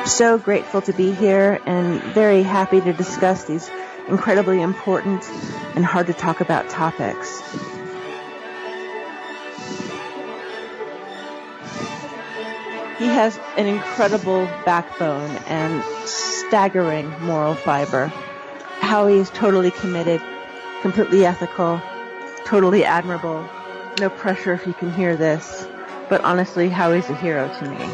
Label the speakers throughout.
Speaker 1: So grateful to be here and very happy to discuss these incredibly important and hard to talk about topics. He has an incredible backbone and staggering moral fiber. Howie is totally committed, completely ethical, totally admirable. No pressure if you can hear this, but honestly, Howie's a hero to me.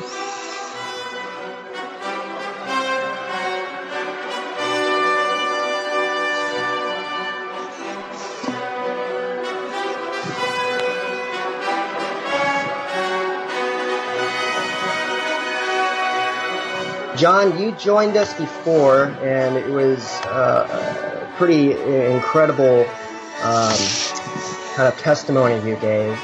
Speaker 2: John, you joined us before, and it was a pretty incredible kind of testimony you gave,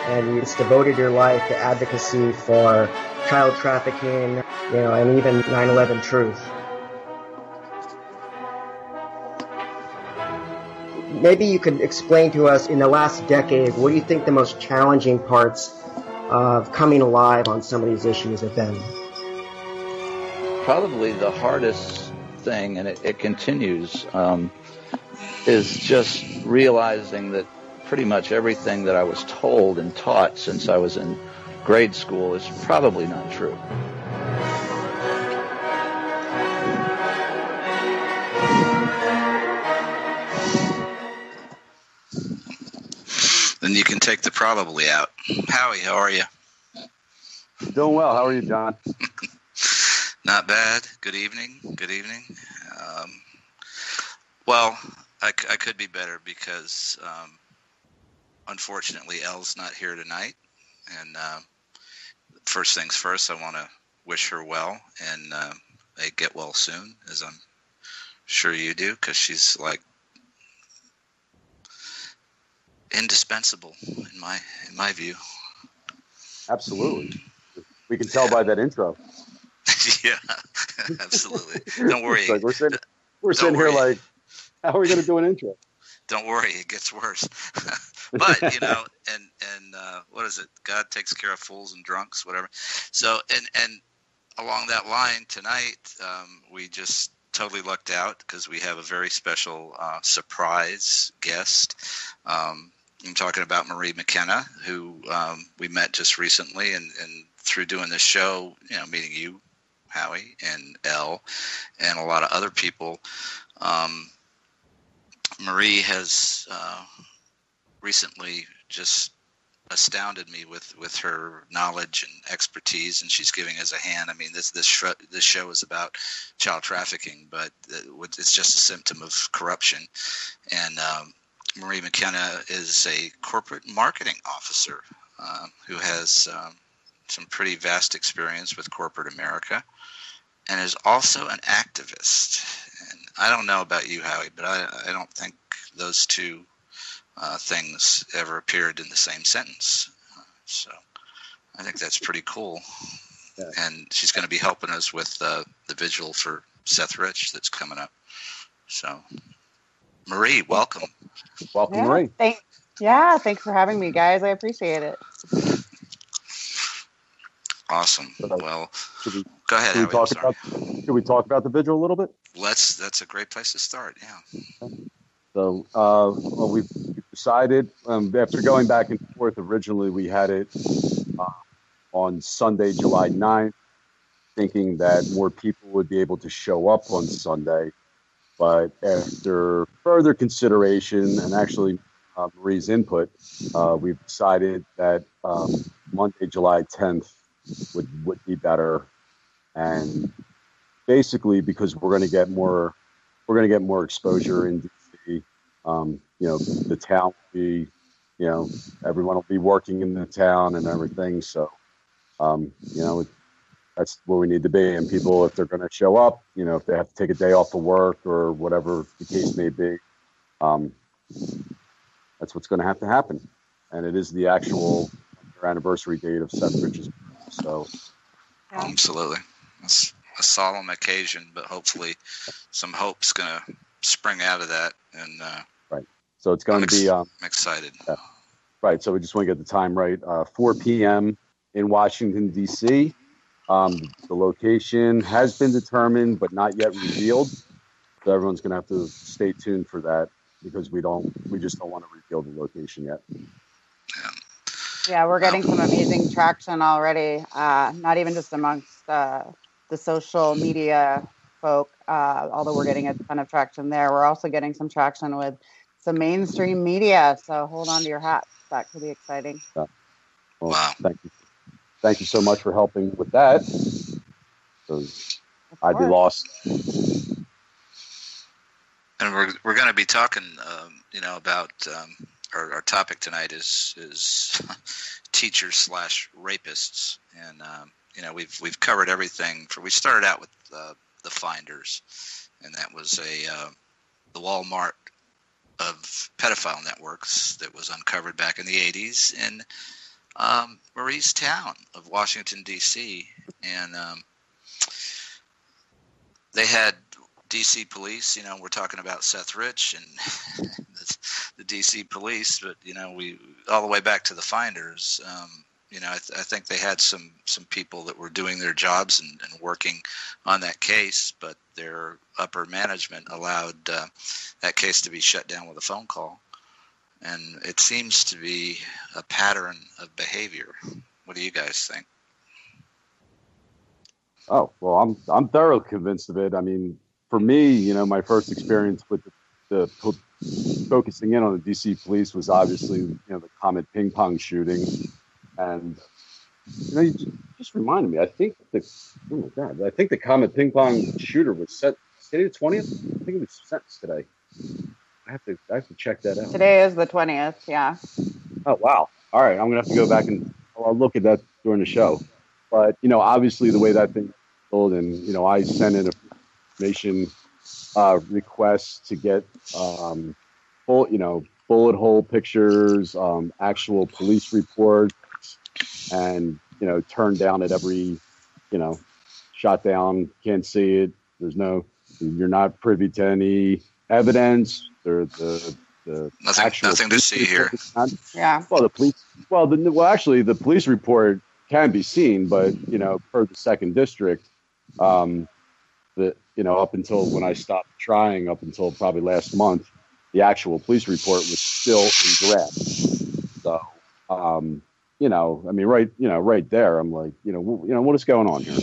Speaker 2: and you just devoted your life to advocacy for child trafficking, and even 9/11 truth. Maybe you could explain to us, in the last decade, what do you think the most challenging parts of coming alive on some of these issues have been?
Speaker 3: Probably the hardest thing, and it continues, is just realizing that pretty much everything that I was told and taught since I was in grade school is probably not true.
Speaker 4: Then you can take the probably out. Howie, how are you?
Speaker 5: Doing well. How are you, John?
Speaker 4: Not bad. Good evening. Well, I could be better because, unfortunately, Elle's not here tonight. And first things first, I want to wish her well and get well soon, as I'm sure you do, because she's like indispensable in my view.
Speaker 5: Absolutely. We can tell by that intro.
Speaker 4: Yeah, absolutely. Don't worry.
Speaker 5: Like we're sitting here like, how are we going to do an intro?
Speaker 4: Don't worry, it gets worse. But and what is it? God takes care of fools and drunks, whatever. So and along that line tonight, we just totally lucked out because we have a very special surprise guest. I'm talking about Marie McKenna, who we met just recently, and through doing this show, meeting you, Howie, and Elle, and a lot of other people. Marie has recently just astounded me with her knowledge and expertise, and she's giving us a hand. I mean, this show is about child trafficking, but it's just a symptom of corruption. And Marie McKenna is a corporate marketing officer who has some pretty vast experience with corporate America, and is also an activist. And I don't know about you, Howie, but I don't think those two things ever appeared in the same sentence. So I think that's pretty cool. Yeah. And she's going to be helping us with the vigil for Seth Rich that's coming up. So, Marie, welcome.
Speaker 5: Welcome, Marie.
Speaker 6: Thanks for having me, guys. I appreciate it.
Speaker 4: Awesome. Well, go ahead.
Speaker 5: Should we talk about the vigil a little bit?
Speaker 4: That's a great place to start. Yeah.
Speaker 5: So, we've decided after going back and forth. Originally, we had it on Sunday, July 9th, thinking that more people would be able to show up on Sunday. But after further consideration and actually Marie's input, we've decided that Monday, July 10th would be better. And basically because we're going to get more exposure in DC. The town will be, everyone will be working in the town and everything. So, that's where we need to be. And people, if they're going to show up, if they have to take a day off of work or whatever the case may be, that's what's going to have to happen. And it is the actual anniversary date of Seth Rich's birth. So,
Speaker 4: absolutely. It's a solemn occasion, but hopefully some hope's going to spring out of that. And
Speaker 5: right. So it's going to be.
Speaker 4: I'm excited.
Speaker 5: Right. So we just want to get the time right. 4 p.m. in Washington, D.C. The location has been determined, but not yet revealed. So everyone's going to have to stay tuned for that because we just don't want to reveal the location yet.
Speaker 6: Yeah, we're getting some amazing traction already. Not even just amongst the social media folk, although we're getting a ton of traction there. We're also getting some traction with some mainstream media. So hold on to your hats. That could be exciting.
Speaker 5: Yeah. Well,
Speaker 4: Wow.
Speaker 5: Thank you so much for helping with that. I'd be lost.
Speaker 4: And we're going to be talking, about our topic tonight is teachers / rapists, and we've covered everything. We started out with the finders, and that was the Walmart of pedophile networks that was uncovered back in the 80s in Marie's town of Washington, D.C. And they had D.C. police, we're talking about Seth Rich and the D.C. police, but, we all the way back to the finders. I think they had some people that were doing their jobs and working on that case, but their upper management allowed that case to be shut down with a phone call. And it seems to be a pattern of behavior. What do you guys think?
Speaker 5: Oh, well, I'm thoroughly convinced of it. I mean, for me, my first experience with the focusing in on the DC police was obviously, the Comet ping pong shooting. And, you just reminded me, I think the Comet ping pong shooter was set today the 20th. I think it was sentenced today. I have to check that out.
Speaker 6: Today is the 20th. Yeah.
Speaker 5: Oh, wow. All right. I'm going to have to go back and I'll look at that during the show. But, obviously the way that thing was and, I sent in a information request to get bullet hole pictures, actual police reports, and turned down at every shot down, can't see it, you're not privy to any evidence, the
Speaker 4: nothing to see here.
Speaker 5: Actually the police report can be seen, but per the second district, up until when I stopped trying, up until probably last month, the actual police report was still in draft. So, right there, I'm like, what is going on here?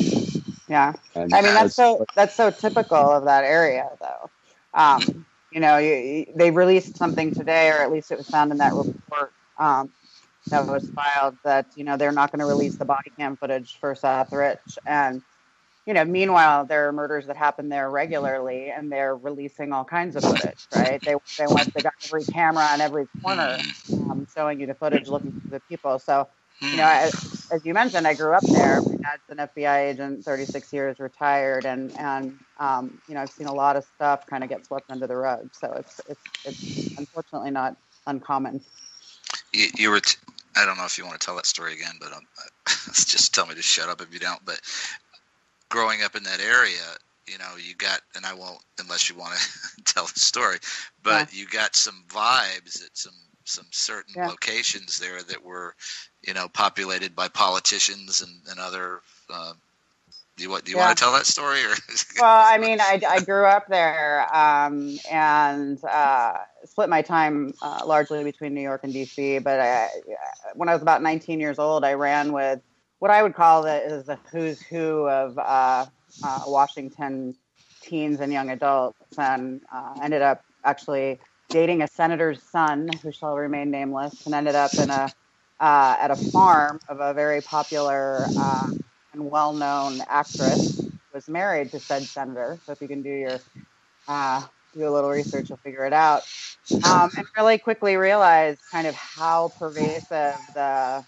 Speaker 6: Yeah, and I mean that's so typical of that area, though. They released something today, or at least it was found in that report that was filed, that they're not going to release the body cam footage for Seth Rich, and meanwhile, there are murders that happen there regularly, and they're releasing all kinds of footage, right? They got every camera on every corner, showing you the footage, looking for the people. So, as you mentioned, I grew up there. My dad's an FBI agent, 36 years, retired, and I've seen a lot of stuff kind of get swept under the rug. So it's unfortunately not uncommon.
Speaker 4: You were. I don't know if you want to tell that story again, but just tell me to shut up if you don't. But growing up in that area, you got, and I won't unless you want to tell the story, but you got some vibes at some certain locations there that were, populated by politicians and other. Do you want to tell that story? Or?
Speaker 6: Well, I mean, I grew up there and split my time largely between New York and DC. But when I was about 19 years old, I ran with what I would call the who's who of Washington teens and young adults, and ended up actually dating a senator's son, who shall remain nameless, and ended up in at a farm of a very popular and well-known actress who was married to said senator. So if you can do a little research, you'll figure it out. And really quickly realized kind of how pervasive the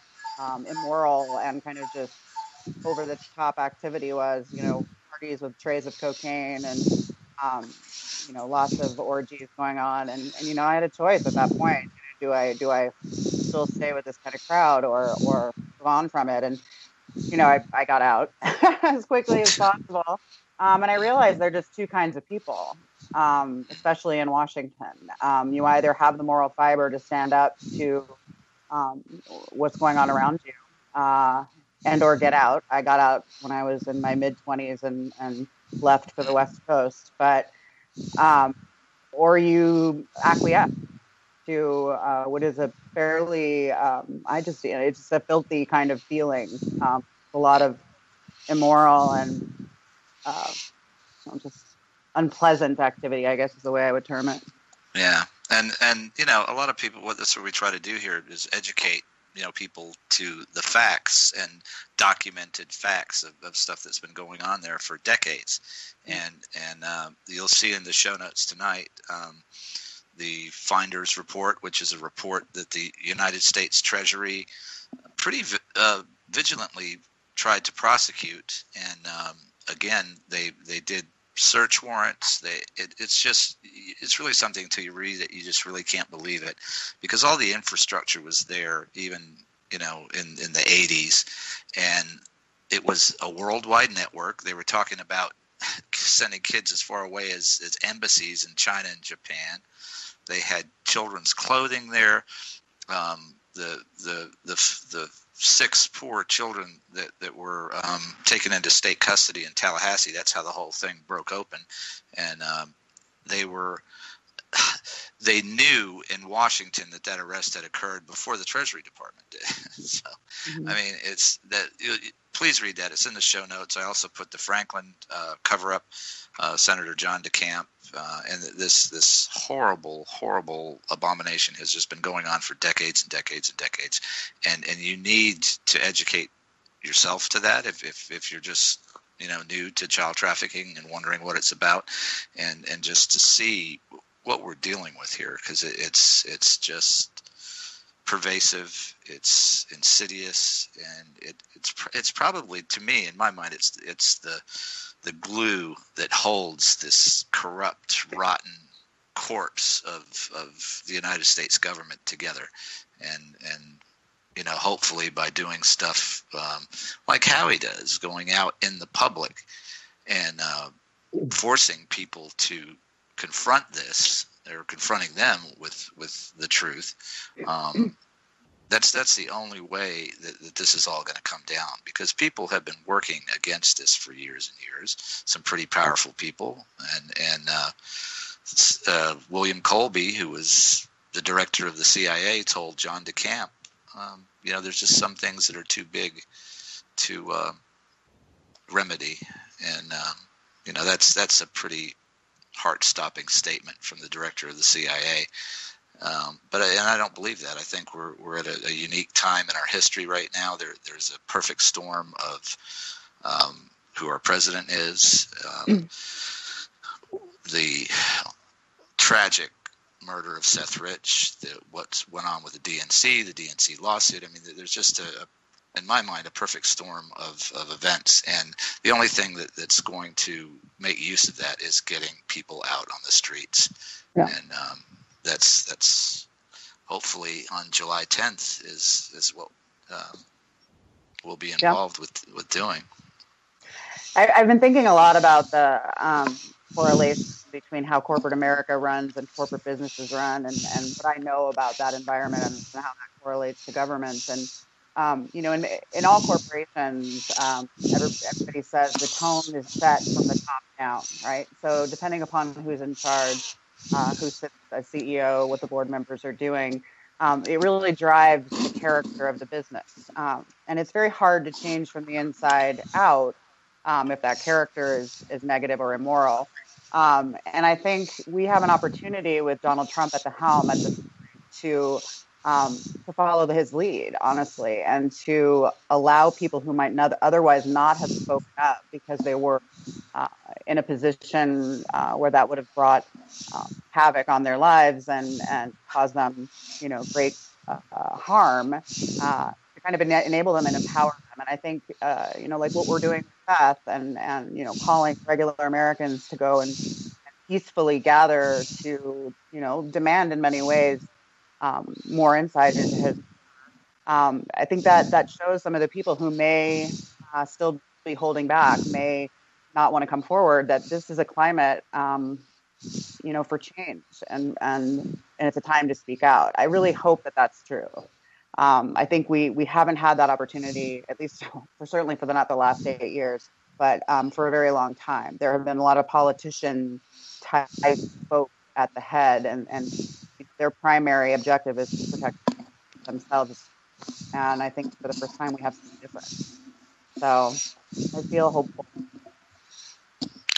Speaker 6: immoral and kind of just over-the-top activity was. Parties with trays of cocaine and lots of orgies going on, and I had a choice at that point. Do I still stay with this kind of crowd or move on from it? And I got out as quickly as possible, and I realized there are just two kinds of people, especially in Washington. You either have the moral fiber to stand up to what's going on around you, and or get out. I got out when I was in my mid-20s and left for the West Coast. But or you acquiesce to what is a fairly, it's just a filthy kind of feeling. A lot of immoral and just unpleasant activity, I guess is the way I would term it.
Speaker 4: Yeah, and a lot of people. That's what we try to do here is educate people to the facts and documented facts of stuff that's been going on there for decades. And you'll see in the show notes tonight the Finder's Report, which is a report that the United States Treasury pretty vigilantly tried to prosecute. And again, they did search warrants. It's really something until you read it, you just really can't believe it, because all the infrastructure was there, even in the 80s, and it was a worldwide network. They were talking about sending kids as far away as embassies in China and Japan. They had children's clothing there. The 6 poor children that were taken into state custody in Tallahassee. That's how the whole thing broke open, and they knew in Washington that arrest had occurred before the Treasury Department did. So, I mean, it's that. Please read that. It's in the show notes. I also put the Franklin cover-up, Senator John DeCamp, and this horrible abomination has just been going on for decades and decades and decades. And you need to educate yourself to that if you're just new to child trafficking and wondering what it's about, and just to see what we're dealing with here, because it's just pervasive, it's insidious, and it's probably, to me, in my mind, it's the glue that holds this corrupt, rotten corpse of the United States government together, and hopefully by doing stuff like Howie does, going out in the public and forcing people to confront this, or confronting them with the truth. That's the only way that this is all going to come down, because people have been working against this for years and years. Some pretty powerful people, and William Colby, who was the director of the CIA, told John DeCamp, there's just some things that are too big to remedy, and that's a pretty heart-stopping statement from the director of the CIA. But I don't believe that. I think we're at a unique time in our history right now. There's a perfect storm of who our president is, the tragic murder of Seth Rich, what went on with the DNC lawsuit. I mean, there's just in my mind, a perfect storm of events, and the only thing that's going to make use of that is getting people out on the streets.
Speaker 6: Yeah.
Speaker 4: And that's hopefully on July 10th is what we'll be involved with doing.
Speaker 6: I've been thinking a lot about the correlation between how corporate America runs and corporate businesses run, and what I know about that environment and how that correlates to government. And in all corporations, everybody says the tone is set from the top down, right? So depending upon who's in charge, who sits as CEO, what the board members are doing, it really drives the character of the business. And it's very hard to change from the inside out if that character is negative or immoral. And I think we have an opportunity with Donald Trump at the helm to follow his lead, honestly, and to allow people who might otherwise not have spoken up because they were in a position where that would have brought havoc on their lives and caused them, great harm, to kind of enable them and empower them. And I think, like what we're doing with Beth and calling regular Americans to go and peacefully gather to, demand in many ways more insight into his. I think that shows some of the people who may still be holding back, may not want to come forward, that this is a climate, for change, and it's a time to speak out. I really hope that that's true. I think we haven't had that opportunity, at least certainly for not the last 8 years, but for a very long time. There have been a lot of politician type folks at the head, and their primary objective is to protect themselves. And I think for the first time we have something different. So I feel hopeful.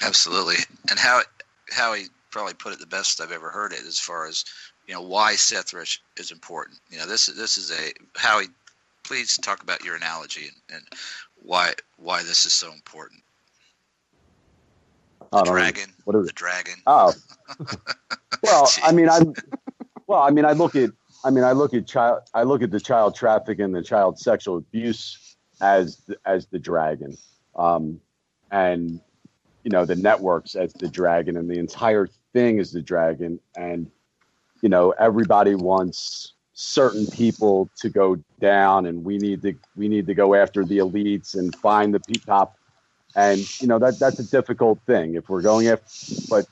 Speaker 4: Absolutely. And Howie probably put it the best I've ever heard it, as far as, why Seth Rich is important. This is Howie, please talk about your analogy and why this is so important. The dragon.
Speaker 5: What is it?
Speaker 4: The dragon.
Speaker 5: Oh. Well, I look at the child trafficking and the child sexual abuse as the dragon, and the networks as the dragon, and the entire thing is the dragon, and everybody wants certain people to go down, and we need to go after the elites and find the top, and that's a difficult thing if we're going after, but.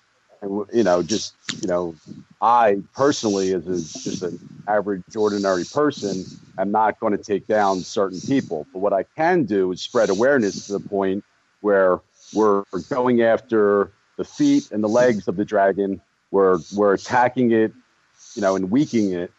Speaker 5: I personally, as just an average, ordinary person, am not going to take down certain people. But what I can do is spread awareness to the point where we're going after the feet and the legs of the dragon. We're attacking it, and weakening it.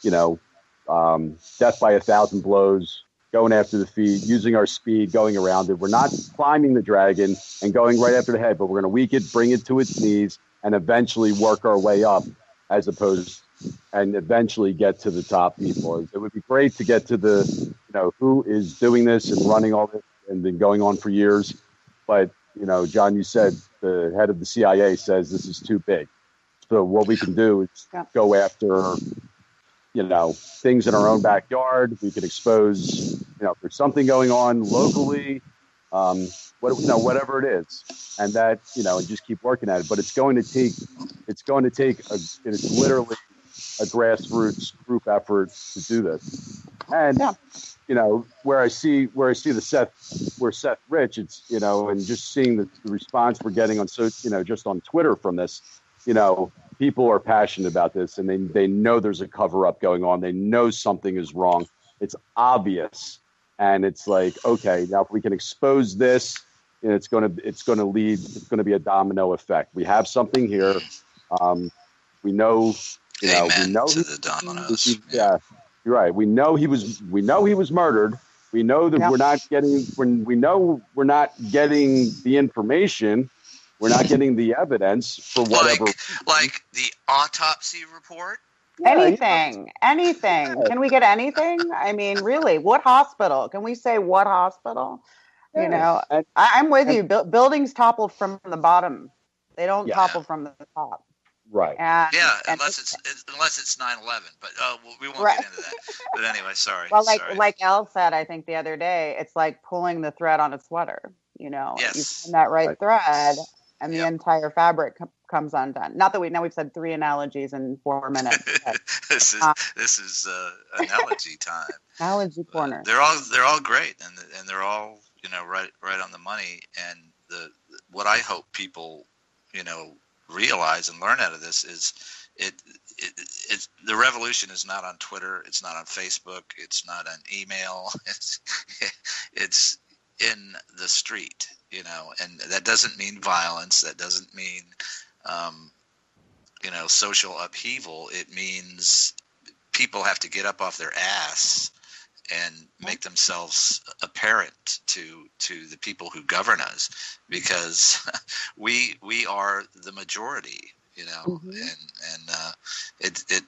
Speaker 5: Death by 1,000 blows. Going after the feet, using our speed, going around it. We're not climbing the dragon and going right after the head, but we're going to weaken it, bring it to its knees, and eventually work our way up, and eventually get to the top people. It would be great to get to the, who is doing this and running all this and been going on for years. But, John, you said the head of the CIA says this is too big. So what we can do is go after things in our own backyard. We could expose, if there's something going on locally, whatever it is, and that, and just keep working at it. But it's going to take, it's literally a grassroots group effort to do this. And, where I see Seth Rich, it's, and just seeing the response we're getting on, just on Twitter from this, people are passionate about this, and they know there's a cover up going on. They know something is wrong. It's obvious. And it's like, okay, now if we can expose this, it's going to be a domino effect. We have something here. We know,
Speaker 4: Amen
Speaker 5: we know
Speaker 4: to the dominoes.
Speaker 5: Yeah, you're right. We know he was murdered. We know that we're not getting the information. We're not getting the evidence for whatever.
Speaker 4: Like the autopsy report?
Speaker 6: Anything. Can we get anything? I mean, really, what hospital? Can we say what hospital?
Speaker 5: Yeah.
Speaker 6: I'm with you. Buildings topple from the bottom. They don't topple from the top.
Speaker 5: Right.
Speaker 4: Unless it's 9/11. But we won't get into that. But anyway, sorry.
Speaker 6: Well, like Elle said, I think the other day, it's like pulling the thread on a sweater.
Speaker 4: Yes.
Speaker 6: You find that right thread, and the entire fabric comes undone. Not that we've said 3 analogies in 4 minutes.
Speaker 4: This is analogy time.
Speaker 6: Analogy corner.
Speaker 4: They're all great, and they're all right on the money. And what I hope people realize and learn out of this is the revolution is not on Twitter, it's not on Facebook, it's not on email. It's in the street. And that doesn't mean violence. That doesn't mean, social upheaval. It means people have to get up off their ass and make themselves apparent to the people who govern us, because we are the majority, and it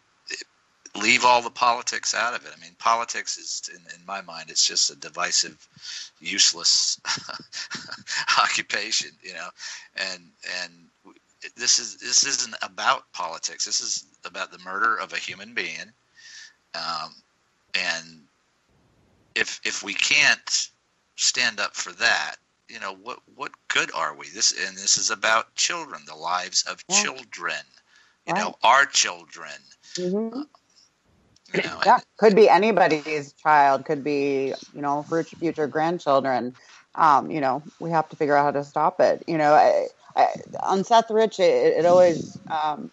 Speaker 4: leave all the politics out of it. I mean, politics is, in my mind, it's just a divisive, useless occupation, and this isn't about politics. This is about the murder of a human being. And if we can't stand up for that, what good are we? This is about children, the lives of children, our children.
Speaker 6: Mm-hmm. Could be anybody's child, could be, future grandchildren. We have to figure out how to stop it. On Seth Rich, it always, the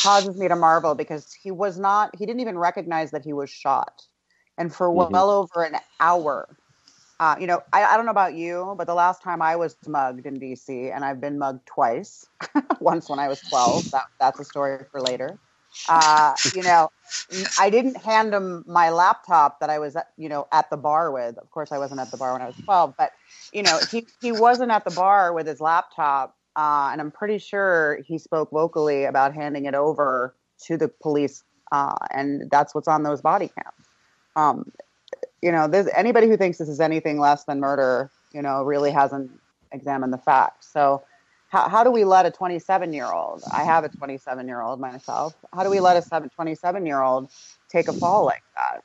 Speaker 6: causes me to marvel because he didn't even recognize that he was shot. And for well over an hour, I don't know about you, but the last time I was mugged in DC, and I've been mugged twice, once when I was 12, that's a story for later. I didn't hand him my laptop that I was, at the bar with. Of course, I wasn't at the bar when I was 12, but, he wasn't at the bar with his laptop. And I'm pretty sure he spoke vocally about handing it over to the police. And that's what's on those body cams. Anybody who thinks this is anything less than murder, really hasn't examined the facts. So how do we let a 27-year-old, I have a 27-year-old myself, how do we let a 27-year-old take a fall like that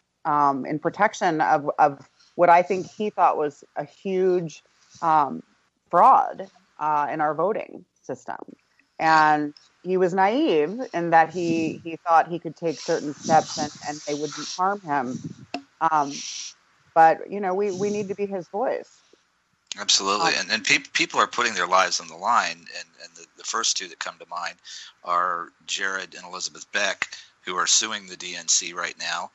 Speaker 6: in protection of what I think he thought was a huge fraud in our voting system? And he was naive in that he thought he could take certain steps and they wouldn't harm him. But we need to be his voice.
Speaker 4: Absolutely, and people are putting their lives on the line, and the first two that come to mind are Jared and Elizabeth Beck, who are suing the DNC right now.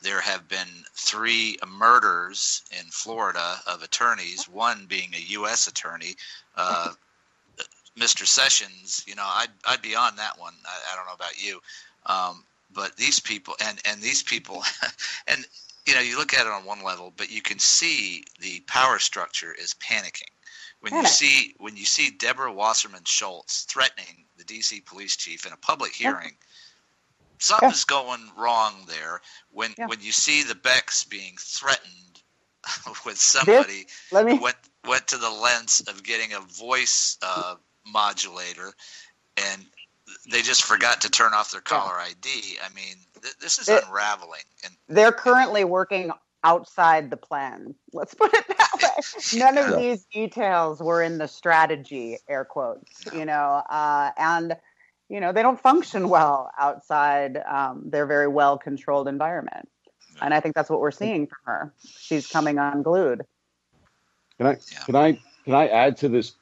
Speaker 4: There have been 3 murders in Florida of attorneys, one being a U.S. attorney. Mr. Sessions, I'd be on that one. I don't know about you, but these people and these people, and you look at it on one level, but you can see the power structure is panicking. When you see Deborah Wasserman Schultz threatening the DC police chief in a public hearing, something's going wrong there. When you see the Becks being threatened with somebody who went to the lengths of getting a voice modulator, and they just forgot to turn off their caller ID. I mean, this is unraveling. And
Speaker 6: they're currently working outside the plan. Let's put it that way. None of these details were in the strategy, air quotes, and, they don't function well outside their very well-controlled environment. And I think that's what we're seeing from her. She's coming unglued.
Speaker 5: Can I add to this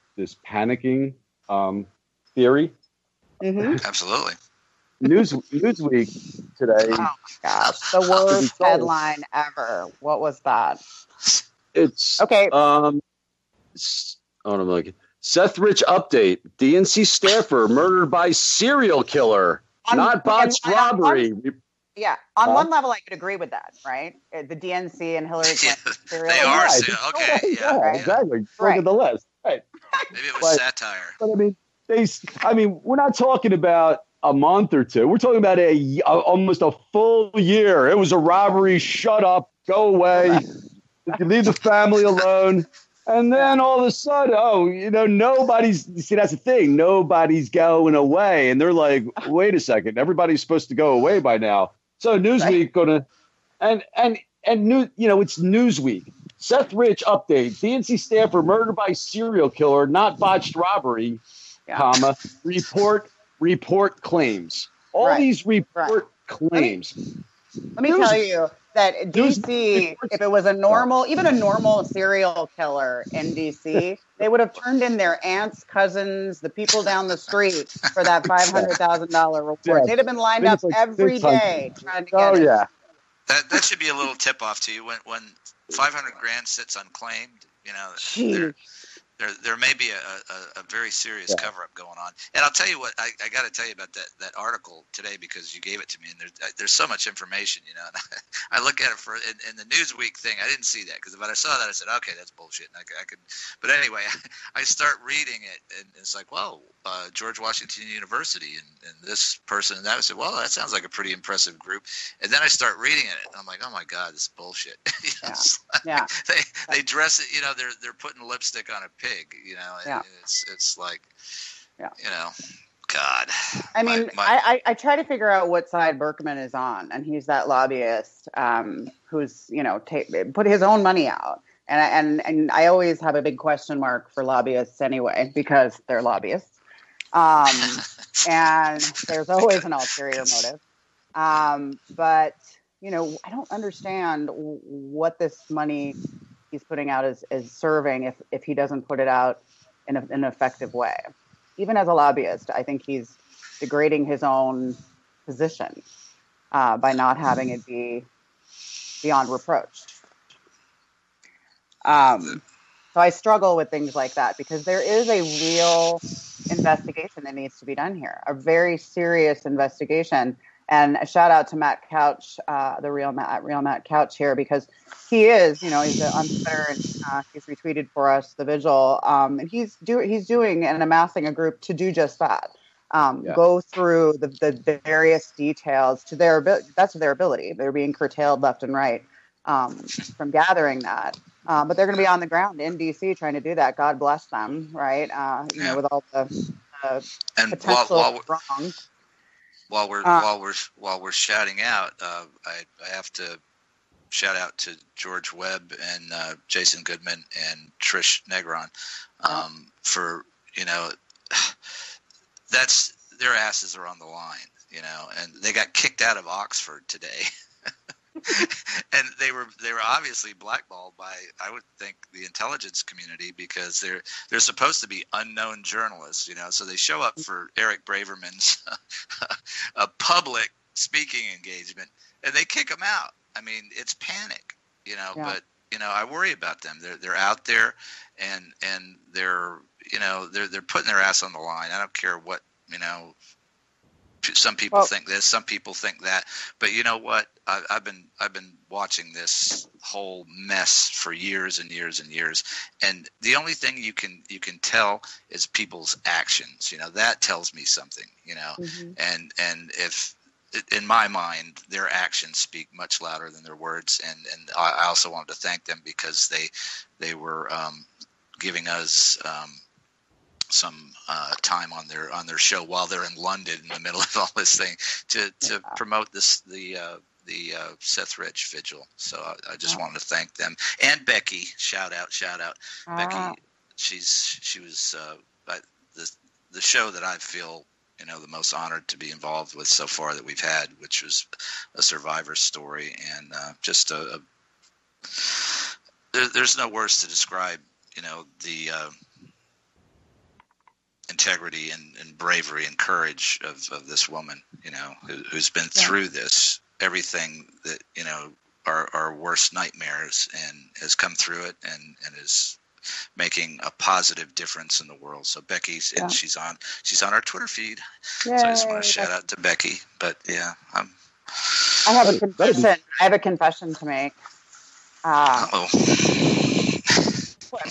Speaker 5: panicking theory?
Speaker 6: Mm-hmm.
Speaker 4: Absolutely.
Speaker 5: Newsweek today.
Speaker 6: Oh my gosh, the worst headline ever. What was that?
Speaker 5: It's
Speaker 6: okay.
Speaker 5: Seth Rich update: DNC staffer murdered by serial killer, not botched robbery.
Speaker 6: On one level, I could agree with that, right? The DNC and Hillary Clinton.
Speaker 4: They are. Okay.
Speaker 5: Yeah, exactly. Look at the list. Right.
Speaker 4: Maybe it was satire.
Speaker 5: But we're not talking about a month or two. We're talking about almost a full year. It was a robbery. Shut up. Go away. Leave the family alone. And then all of a sudden, nobody's. See, that's the thing. Nobody's going away, and they're like, "Wait a second. Everybody's supposed to go away by now." So Newsweek it's Newsweek. Seth Rich update: DNC staffer murdered by serial killer, not botched robbery. Report claims. All these report claims.
Speaker 6: Let me tell you that DC, if it was even a normal serial killer in DC, they would have turned in their aunts, cousins, the people down the street for that $500,000 reward. Yeah. They'd have been lined up every day trying to get it.
Speaker 5: Yeah.
Speaker 4: That should be a little tip off to you when $500,000 sits unclaimed. There may be a very serious cover-up going on. And I'll tell you what, I got to tell you about that article today because you gave it to me, and there's so much information, and I look at it in the Newsweek thing. I didn't see that because when I saw that, I said, okay, that's bullshit. And I could, but anyway, I start reading it, and it's like, well, George Washington University and this person and that. I said, well, that sounds like a pretty impressive group. And then I start reading it, and I'm like, oh my God, this is bullshit. They dress it, they're putting lipstick on a pig, it's like, God.
Speaker 6: I mean, I try to figure out what side Berkman is on, and he's that lobbyist who's, put his own money out. And I always have a big question mark for lobbyists anyway, because they're lobbyists. And there's always an ulterior motive. But, I don't understand what this money he's putting out is serving if he doesn't put it out in an effective way. Even as a lobbyist, I think he's degrading his own position by not having it be beyond reproach. So I struggle with things like that because there is a real investigation that needs to be done here, a very serious investigation. And a shout out to Matt Couch, the real Matt Couch here, because he is, he's on Twitter and he's retweeted for us the vigil, and he's doing and amassing a group to do just that. Go through the various details to their ability. They're being curtailed left and right from gathering that. But they're going to be on the ground in DC trying to do that. God bless them, right? With all the
Speaker 4: and
Speaker 6: potential wrongs.
Speaker 4: While we're shouting out, I have to shout out to George Webb and Jason Goodman and Trish Negron for that's their asses are on the line, and they got kicked out of Oxford today. And they were obviously blackballed by, I would think, the intelligence community because they're supposed to be unknown journalists, So they show up for Eric Braverman's a public speaking engagement, and they kick them out. I mean, it's panic, But I worry about them. They're out there, and they're putting their ass on the line. I don't care what Some people think this, some people think that, but you know what? I've been watching this whole mess for years and years and years, and the only thing you can tell is people's actions. That tells me something. And if in my mind their actions speak much louder than their words, and I also wanted to thank them because they were giving us some time on their show while they're in London in the middle of all this thing to promote the Seth Rich vigil. So I just wanted to thank them, and Becky. Shout out, Becky. She was the show that I feel the most honored to be involved with so far that we've had, which was a survivor story, and just there's no words to describe the integrity and bravery and courage of this woman, who's been through this, everything that, our worst nightmares, and has come through it and is making a positive difference in the world. So Becky's, and she's on our Twitter feed. Yay, so I just want to shout out to Becky, but I
Speaker 6: have a confession. I have a confession to make.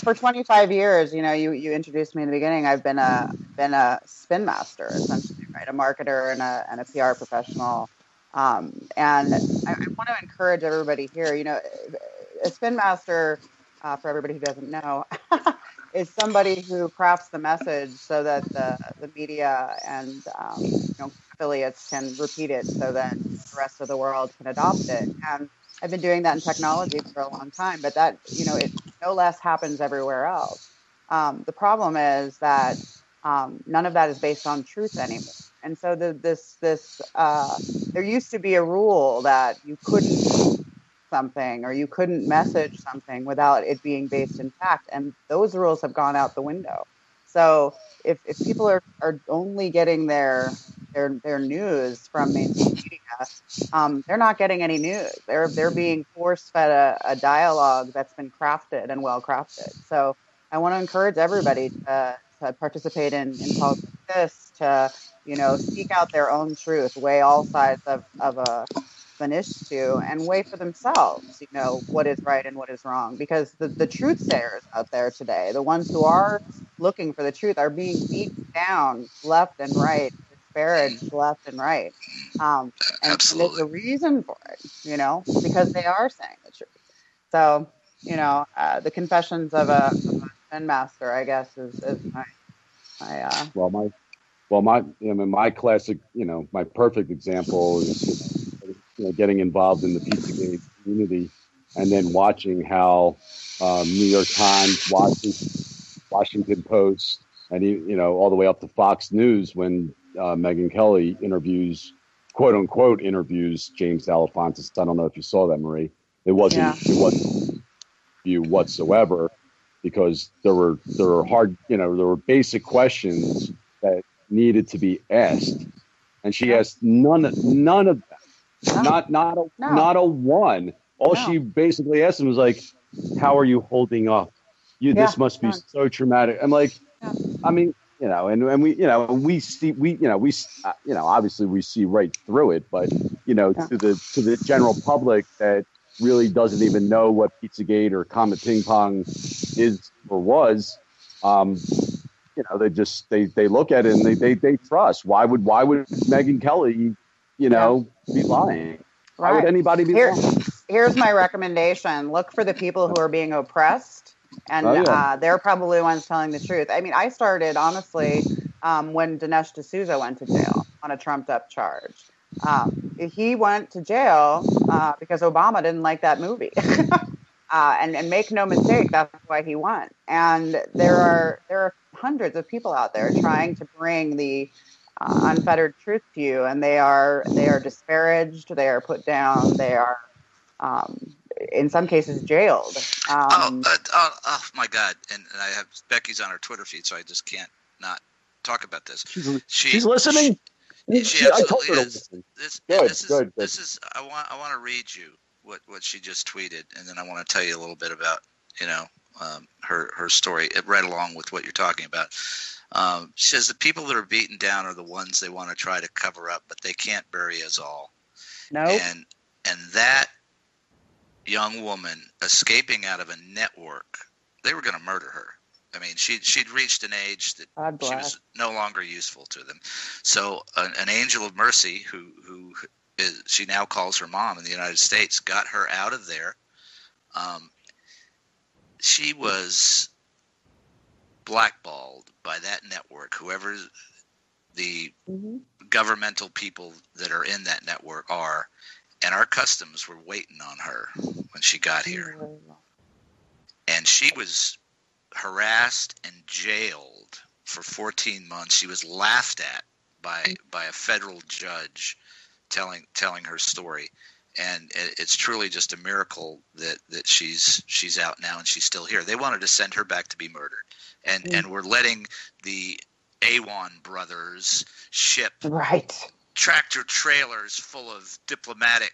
Speaker 6: For 25 years, you introduced me in the beginning. I've been a spin master, essentially, right? A marketer and a PR professional. And I want to encourage everybody here. A spin master, for everybody who doesn't know, is somebody who crafts the message so that the media and affiliates can repeat it, so that the rest of the world can adopt it. And I've been doing that in technology for a long time, but that, it no less happens everywhere else. The problem is that none of that is based on truth anymore. And so there used to be a rule that you couldn't do something or you couldn't message something without it being based in fact. And those rules have gone out the window. So if people are only getting their news from mainstream media, they're not getting any news. They're being force-fed a dialogue that's been crafted and well crafted. So I want to encourage everybody to participate in calls like this, to seek out their own truth, weigh all sides of an issue, and weigh for themselves, what is right and what is wrong. Because the truth sayers out there today, the ones who are looking for the truth, are being beaten down left and right, disparaged left and right. And there's a reason for it, because they are saying the truth. So, the confessions of a spin master, I guess, is
Speaker 5: my classic, my perfect example is getting involved in the Pizzagate community, and then watching how New York Times, Washington Post, and all the way up to Fox News, when Megyn Kelly quote unquote interviews James Alefonsis. I don't know if you saw that, Marie. It wasn't view whatsoever, because there were hard, there were basic questions that needed to be asked, and she asked none of them.
Speaker 6: No.
Speaker 5: Not a one. All she basically asked him was like, "How are you holding up? This must be so traumatic." I'm like, I mean, and we see obviously we see right through it, but to the general public that really doesn't even know what Pizzagate or Comet Ping Pong is or was, they look at it and they trust. Why would Megyn Kelly, be lying? Why would anybody be lying?
Speaker 6: Here's my recommendation: look for the people who are being oppressed, and they're probably the ones telling the truth. I mean, I started honestly when Dinesh D'Souza went to jail on a trumped-up charge. He went to jail because Obama didn't like that movie. And make no mistake, that's why he went. And there are hundreds of people out there trying to bring the unfettered truth to you, and they are disparaged, they are put down, they are in some cases jailed.
Speaker 4: Oh my God! And I have Becky's on her Twitter feed, so I just can't not talk about this.
Speaker 5: She's listening.
Speaker 4: She absolutely is.
Speaker 5: Good.
Speaker 4: This is. I want to read you what she just tweeted, and then I want to tell you a little bit about her story, right along with what you're talking about. She says the people that are beaten down are the ones they want to try to cover up, but they can't bury us all.
Speaker 6: Nope.
Speaker 4: And that young woman escaping out of a network, they were going to murder her. I mean, she'd reached an age that she was no longer useful to them. So an angel of mercy, who she now calls her mom in the United States, got her out of there. She was blackballed by that network, whoever the governmental people that are in that network are, and our customs were waiting on her when she got here. And she was harassed and jailed for 14 months. She was laughed at by a federal judge telling her story. And it's truly just a miracle that she's out now and she's still here. They wanted to send her back to be murdered. And we're letting the Awan brothers ship tractor trailers full of diplomatic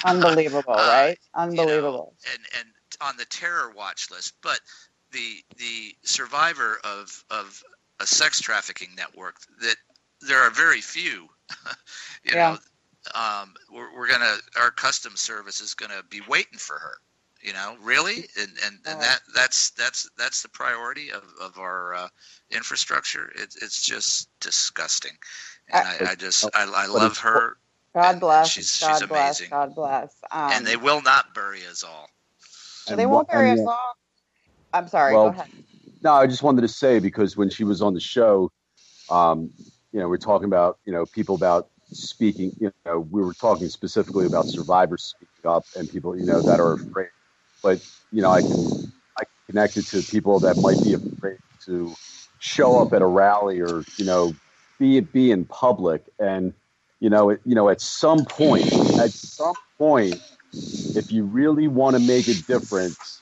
Speaker 6: unbelievable, right? Unbelievable.
Speaker 4: And on the terror watch list. But the survivor of a sex trafficking network, that there are very few. We're gonna, our customs service is gonna be waiting for her. Really, and that's the priority of our infrastructure. It's just disgusting, and I love her.
Speaker 6: God bless.
Speaker 4: She's
Speaker 6: bless.
Speaker 4: amazing.
Speaker 6: God bless.
Speaker 4: And they will not bury us all.
Speaker 6: They won't bury us all. I'm sorry. Go ahead.
Speaker 5: No, I just wanted to say, because when she was on the show, we're talking about people about speaking. We were talking specifically about survivors speaking up and people that are afraid. But I connect it to people that might be afraid to show up at a rally or be in public. And at some point, if you really want to make a difference,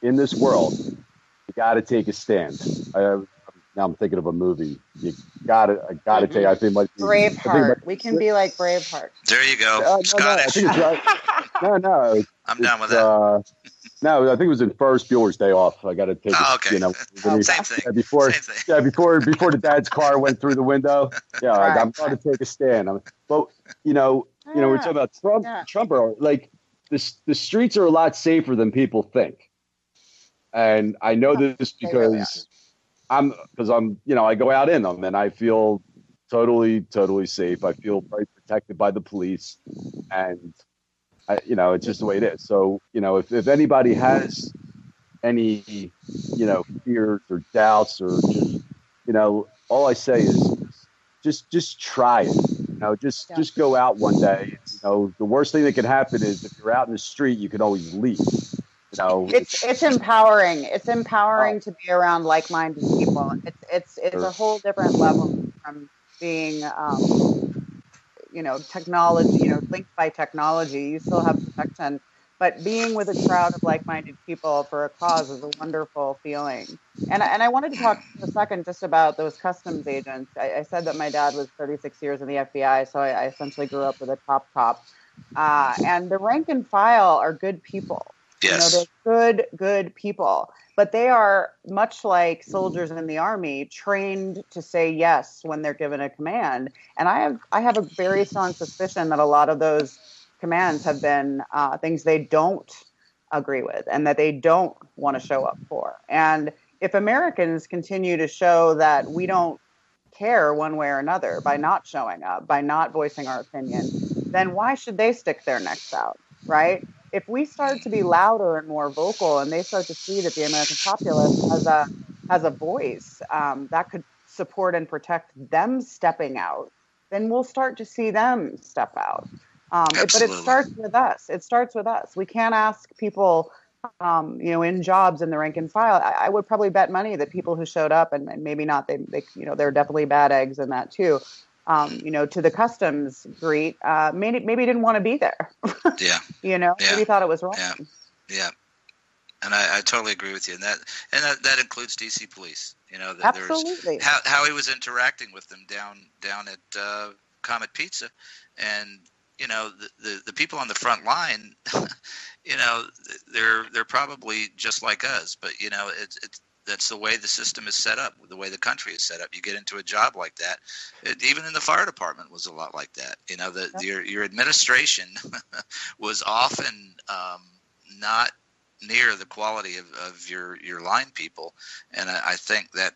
Speaker 5: in this world, you got to take a stand. Now I'm thinking of a movie. I gotta take. I think like
Speaker 6: Braveheart. We can be like Braveheart.
Speaker 4: There you go. Scottish.
Speaker 5: No.
Speaker 4: I'm done with that.
Speaker 5: No, I think it was in Ferris Bueller's Day Off. I got to take.
Speaker 4: Okay. Same thing.
Speaker 5: Before the dad's car went through the window. Yeah, right. I'm going to take a stand. But we're talking about Trump. Like the streets are a lot safer than people think, and I know this because I go out in them and I feel totally safe. I feel very protected by the police, and it's just the way it is. So, if anybody has any, fears or doubts or just, all I say is just try it. Just go out one day. The worst thing that can happen is if you're out in the street, you can always leave.
Speaker 6: It's empowering. It's empowering to be around like-minded people. It's a whole different level from being, technology, linked by technology. You still have protection But being with a crowd of like-minded people for a cause is a wonderful feeling. And I wanted to talk for a second just about those customs agents. I said that my dad was 36 years in the FBI, so I essentially grew up with a top cop. And the rank and file are good people.
Speaker 4: Yes.
Speaker 6: They're good people. But they are, much like soldiers in the army, trained to say yes when they're given a command. And I have a very strong suspicion that a lot of those commands have been things they don't agree with and that they don't want to show up for. And if Americans continue to show that we don't care one way or another by not showing up, by not voicing our opinion, then why should they stick their necks out, right? If we start to be louder and more vocal and they start to see that the American populace has a voice that could support and protect them stepping out, then we'll start to see them step out. But it starts with us. It starts with us. We can't ask people, in jobs in the rank and file. I would probably bet money that people who showed up, and maybe not, they there are definitely bad eggs in that too. To the customs greet, maybe didn't want to be there.
Speaker 4: Yeah.
Speaker 6: Maybe thought it was wrong.
Speaker 4: Yeah. And I totally agree with you. And that includes DC police.
Speaker 6: Absolutely.
Speaker 4: Howie was interacting with them down at Comet Pizza, and the people on the front line, they're probably just like us, but that's the way the system is set up, the way the country is set up. You get into a job like that. Even in the fire department was a lot like that. Your administration was often not near the quality of your line people, and I think that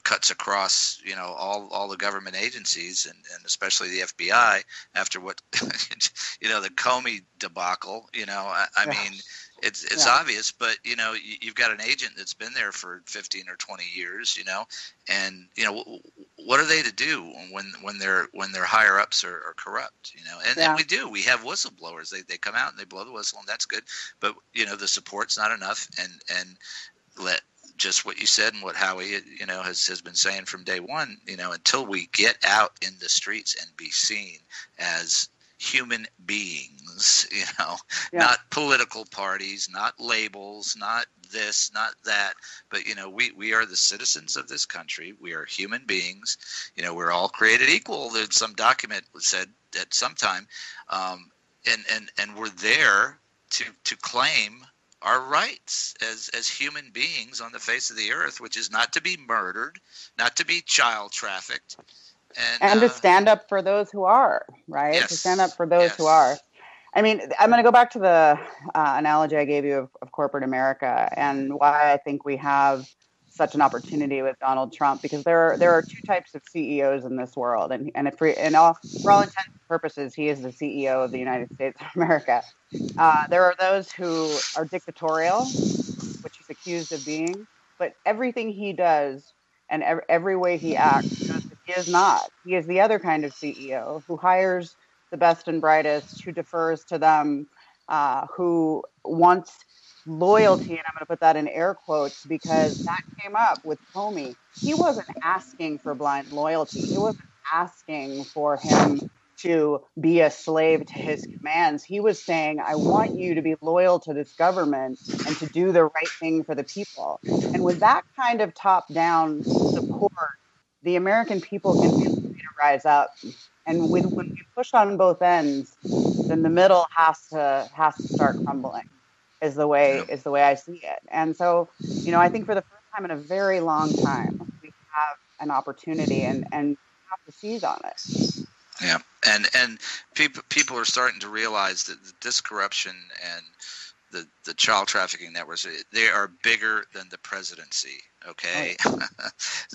Speaker 4: cuts across all the government agencies and especially the FBI after what the Comey debacle. I mean, it's obvious, but you've got an agent that's been there for 15 or 20 years, and what are they to do when their higher ups are corrupt, and we have whistleblowers. They come out and they blow the whistle, and that's good, but the support's not enough, and let just what you said and what Howie has been saying from day one, until we get out in the streets and be seen as human beings, not political parties, not labels, not this, not that, but we are the citizens of this country. We are human beings. We're all created equal. There's some document said at some time, and we're there to claim our rights as human beings on the face of the earth, which is not to be murdered, not to be child trafficked. And
Speaker 6: to stand up for those who are, right?
Speaker 4: Yes,
Speaker 6: to stand up for those who are. I mean, I'm going to go back to the analogy I gave you of corporate America and why I think we have such an opportunity with Donald Trump, because there are two types of CEOs in this world, and for all intents and purposes, he is the CEO of the United States of America. There are those who are dictatorial, which he's accused of being, but everything he does and every way he acts shows that he is not. He is the other kind of CEO who hires the best and brightest, who defers to them, who wants loyalty, and I'm going to put that in air quotes because that came up with Comey. He wasn't asking for blind loyalty. He wasn't asking for him to be a slave to his commands. He was saying, I want you to be loyal to this government and to do the right thing for the people. And with that kind of top-down support, the American people can continue to rise up. And when we push on both ends, then the middle has to start crumbling. Is the way I see it. And so, I think for the first time in a very long time, we have an opportunity and have to seize on it.
Speaker 4: Yeah, and people are starting to realize that this corruption and the child trafficking networks, they are bigger than the presidency. Okay,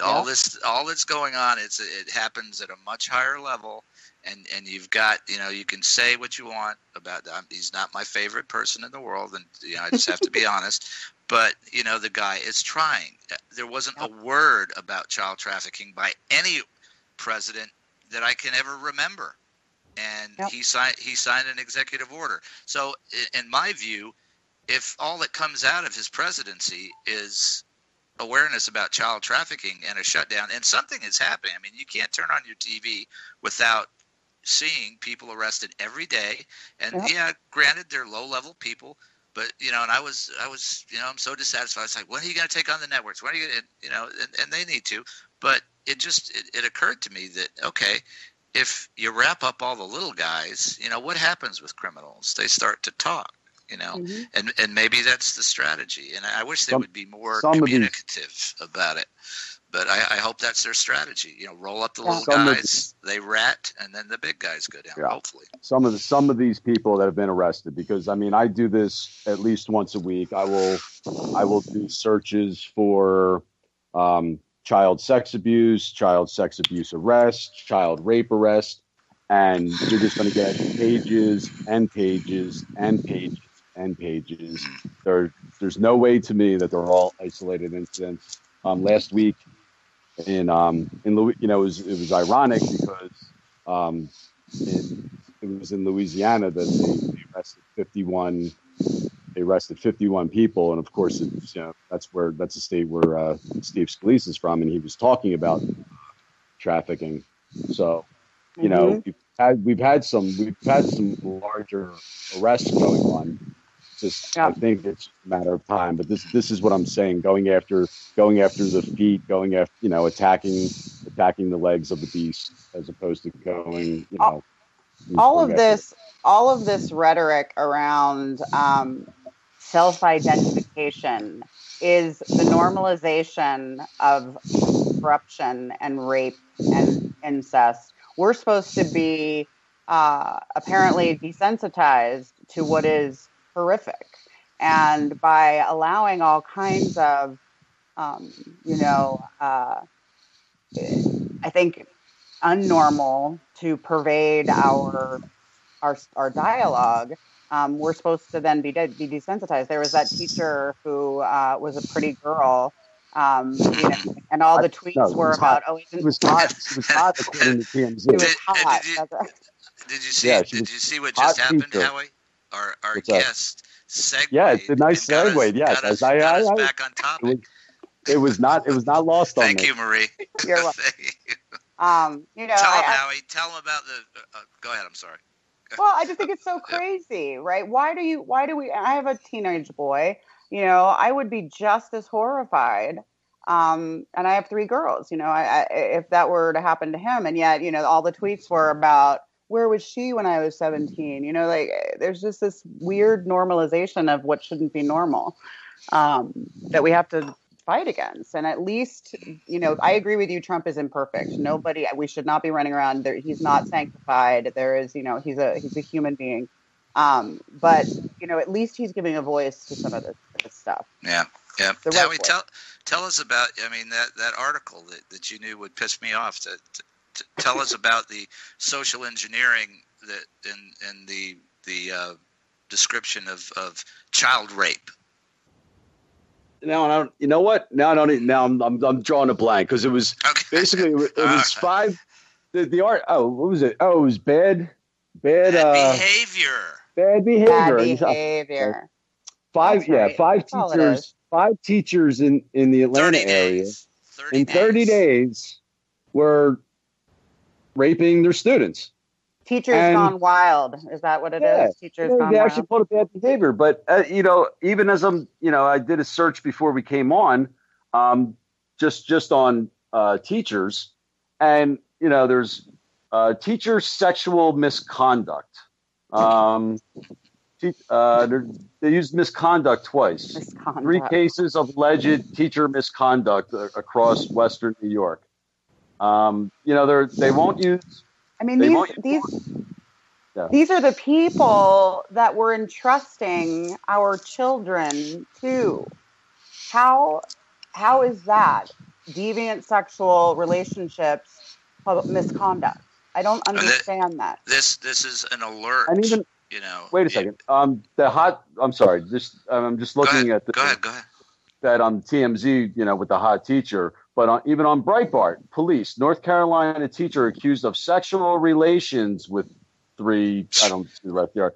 Speaker 4: all that's going on, it happens at a much higher level. And you've got, you can say what you want about that. He's not my favorite person in the world, and I just have to be honest. But the guy is trying. There wasn't a word about child trafficking by any president that I can ever remember, and he signed an executive order. So, in my view, if all that comes out of his presidency is awareness about child trafficking and a shutdown, and something is happening. I mean, you can't turn on your TV without seeing people arrested every day, and yeah, granted they're low-level people, but and I was I'm so dissatisfied. It's like, when are you going to take on the networks? When are you going to, and they need to, but it occurred to me that, okay, if you wrap up all the little guys, what happens with criminals? They start to talk, and maybe that's the strategy. And I wish they would be more communicative about it. But I hope that's their strategy. Roll up the little guys, they rat, and then the big guys go down. Hopefully, some
Speaker 5: of these people that have been arrested, because I do this at least once a week. I will do searches for child sex abuse arrest, child rape arrest, and you're just going to get pages and pages and pages and pages. There's no way to me that they're all isolated incidents. Last week. In Louis, it was ironic because it was in Louisiana that they arrested 51. They arrested 51 people, and of course, that's the state where Steve Scalise is from, and he was talking about trafficking. So, we've had some larger arrests going on. I think it's a matter of time, but this is what I'm saying. Going after the feet, attacking the legs of the beast, as opposed to going,
Speaker 6: all of this rhetoric around self-identification is the normalization of corruption and rape and incest. We're supposed to be apparently desensitized to what is horrific, and by allowing all kinds of I think unnormal to pervade our dialogue, we're supposed to then be desensitized. There was that teacher who was a pretty girl, and all the tweets were about,
Speaker 5: it was hot. It was hot according to TMZ.
Speaker 6: It was hot.
Speaker 4: Did you see what just happened, Howie? Our guest segued.
Speaker 5: Yeah, it's a nice segue. Yes,
Speaker 4: got us back on topic.
Speaker 5: It was not lost on me.
Speaker 4: Thank you, Marie.
Speaker 6: You're welcome.
Speaker 4: Tell him, Howie. Tell him about the. Go ahead. I'm sorry.
Speaker 6: Well, I just think it's so crazy, right? Why do we? I have a teenage boy. I would be just as horrified. And I have 3 girls. If that were to happen to him, and yet, all the tweets were about, where was she when I was 17? There's just this weird normalization of what shouldn't be normal that we have to fight against. And at least, I agree with you. Trump is imperfect. We should not be running around there. He's not sanctified. There is, he's a human being. But at least he's giving a voice to some of this stuff.
Speaker 4: Yeah. Yeah. Howie, tell us about, that article that you knew would piss me off. Tell us about the social engineering that in the description of child rape.
Speaker 5: Now, you know what? Now I don't. Now I'm drawing a blank, because it was basically it was 5. The art. Oh, what was it? Oh, it was bad
Speaker 4: behavior.
Speaker 5: Bad behavior.
Speaker 6: Bad behavior.
Speaker 5: 5. Yeah, 5 teachers. 5 teachers in the Atlanta area in 30 days were raping their students.
Speaker 6: Teachers gone wild. Is that what it is? Teachers gone wild.
Speaker 5: They actually called it bad behavior. But, even as I did a search before we came on, just on teachers, and, there's teacher sexual misconduct. They used misconduct twice. 3 cases of alleged teacher misconduct across Western New York. They won't use.
Speaker 6: I mean, these are the people that we're entrusting our children to. How is that deviant sexual relationships misconduct? I don't understand that.
Speaker 4: This is an alert.
Speaker 5: And even wait a second. I'm sorry. I'm just looking at the.
Speaker 4: Go ahead.
Speaker 5: That on TMZ, with the hot teacher. But even on Breitbart, police, North Carolina teacher accused of sexual relations with 3, I don't see right there.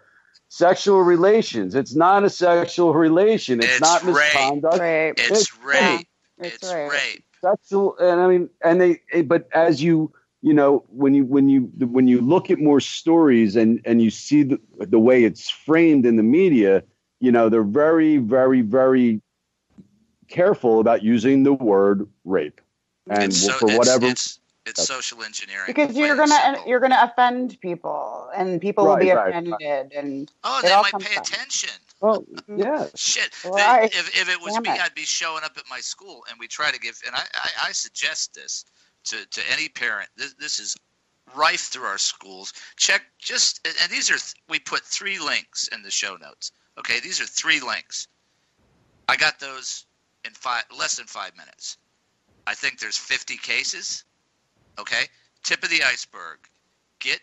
Speaker 5: Sexual relations. It's not a sexual relation. It's not misconduct.
Speaker 6: Rape.
Speaker 4: It's rape. It's rape.
Speaker 5: Sexual, but as you when you look at more stories and you see the way it's framed in the media, they're very, very, very careful about using the word rape. And for whatever,
Speaker 4: it's social engineering.
Speaker 6: Because you're gonna offend people, and people will be offended, and
Speaker 4: they might pay attention.
Speaker 5: Well, yeah.
Speaker 4: Shit.
Speaker 6: Right.
Speaker 4: If it was me, I'd be showing up at my school, and we try to give. And I suggest this to any parent. This is rife through our schools. Check and these are we put 3 links in the show notes. Okay, these are 3 links. I got those in less than 5 minutes. I think there's 50 cases. Okay, tip of the iceberg. Get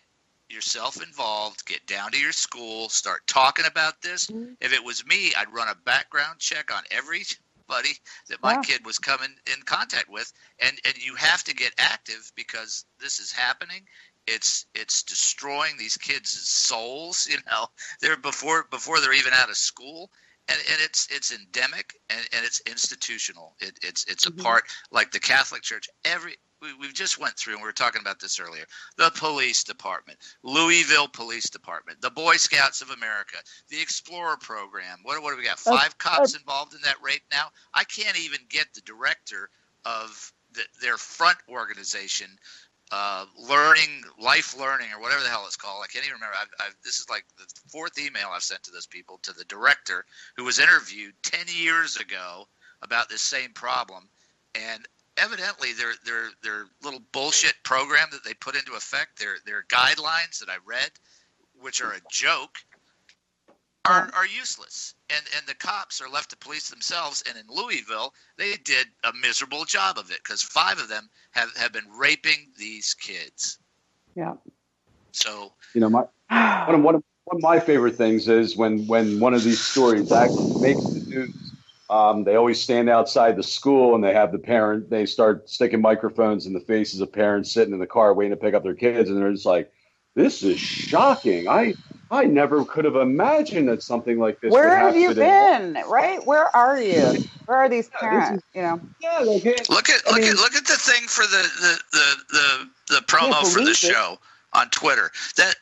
Speaker 4: yourself involved. Get down to your school. Start talking about this. Mm-hmm. If it was me, I'd run a background check on everybody that my kid was coming in contact with, and you have to get active because this is happening. It's destroying these kids' souls. They're before they're even out of school. And it's endemic and it's institutional. It's a part like the Catholic Church. We just went through, and we were talking about this earlier. The police department, Louisville Police Department, the Boy Scouts of America, the Explorer program. What do we got? 5 cops involved in that rape now. I can't even get the director of their front organization. Life learning, or whatever the hell it's called. I can't even remember. This is like the 4th email I've sent to those people, to the director who was interviewed 10 years ago about this same problem. And evidently their little bullshit program that they put into effect, their guidelines that I read, which are a joke, are useless. And the cops are left to police themselves. And in Louisville, they did a miserable job of it because 5 of them have been raping these kids.
Speaker 6: Yeah.
Speaker 4: So
Speaker 5: one of my favorite things is when one of these stories actually makes the news. They always stand outside the school and they have they start sticking microphones in the faces of parents sitting in the car waiting to pick up their kids, and they're just like, "This is shocking. I never could have imagined that something like this would happen."
Speaker 6: Where have you been? Right? Where are you? Where are these parents?
Speaker 5: Yeah,
Speaker 4: look at the thing for the promo for the show on Twitter. That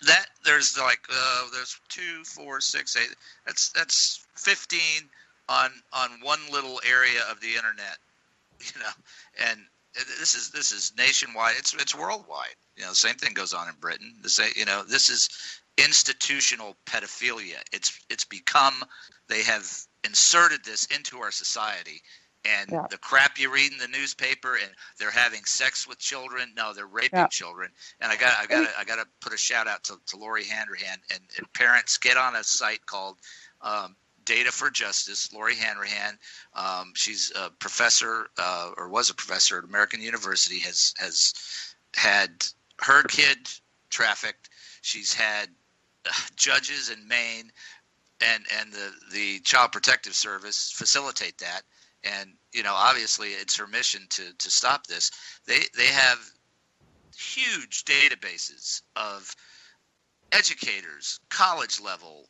Speaker 4: there's like there's 2, 4, 6, 8. That's 15 on one little area of the internet. And this is nationwide. It's worldwide. The same thing goes on in Britain. This is institutional pedophilia. It's become, they have inserted this into our society, and the crap you read in the newspaper, and they're having sex with children. No, they're raping children. And I got to put a shout out to Lori Hanrahan and parents. Get on a site called Data for Justice. Lori Hanrahan, she's a professor or was a professor at American University. Has had her kid trafficked. She's had judges in Maine and the Child Protective Service facilitate that. And obviously it's her mission to stop this. They have huge databases of educators, college level,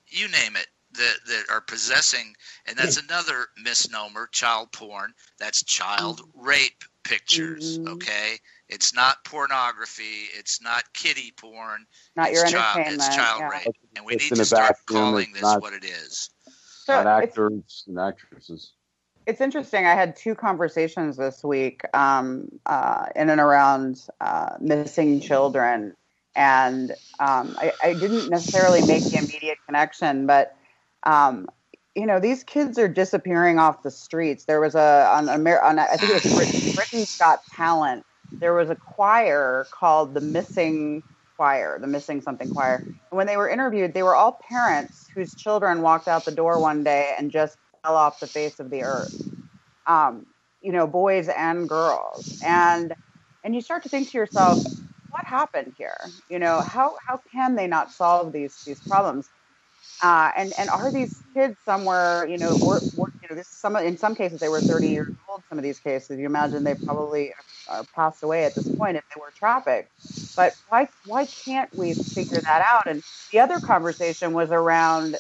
Speaker 4: you name it, that are possessing, and that's another misnomer, child porn. That's child rape pictures, okay? It's not pornography. It's not kiddie porn.
Speaker 6: Not
Speaker 4: it's
Speaker 6: your entertainment.
Speaker 4: It's child rape. And we need to start calling this what it is.
Speaker 5: Not actors and actresses.
Speaker 6: It's interesting. I had 2 conversations this week in and around missing children. And I didn't necessarily make the immediate connection, but these kids are disappearing off the streets. There was on I think it was Britain's Got Talent. There was a choir called the Missing Choir, the Missing Something Choir. And when they were interviewed, they were all parents whose children walked out the door one day and just fell off the face of the earth. Boys and girls. And you start to think to yourself, what happened here? How can they not solve these problems? And are these kids somewhere? In some cases they were 30 years old. Some of these cases, you imagine they probably passed away at this point if they were trafficked. But why can't we figure that out? And the other conversation was around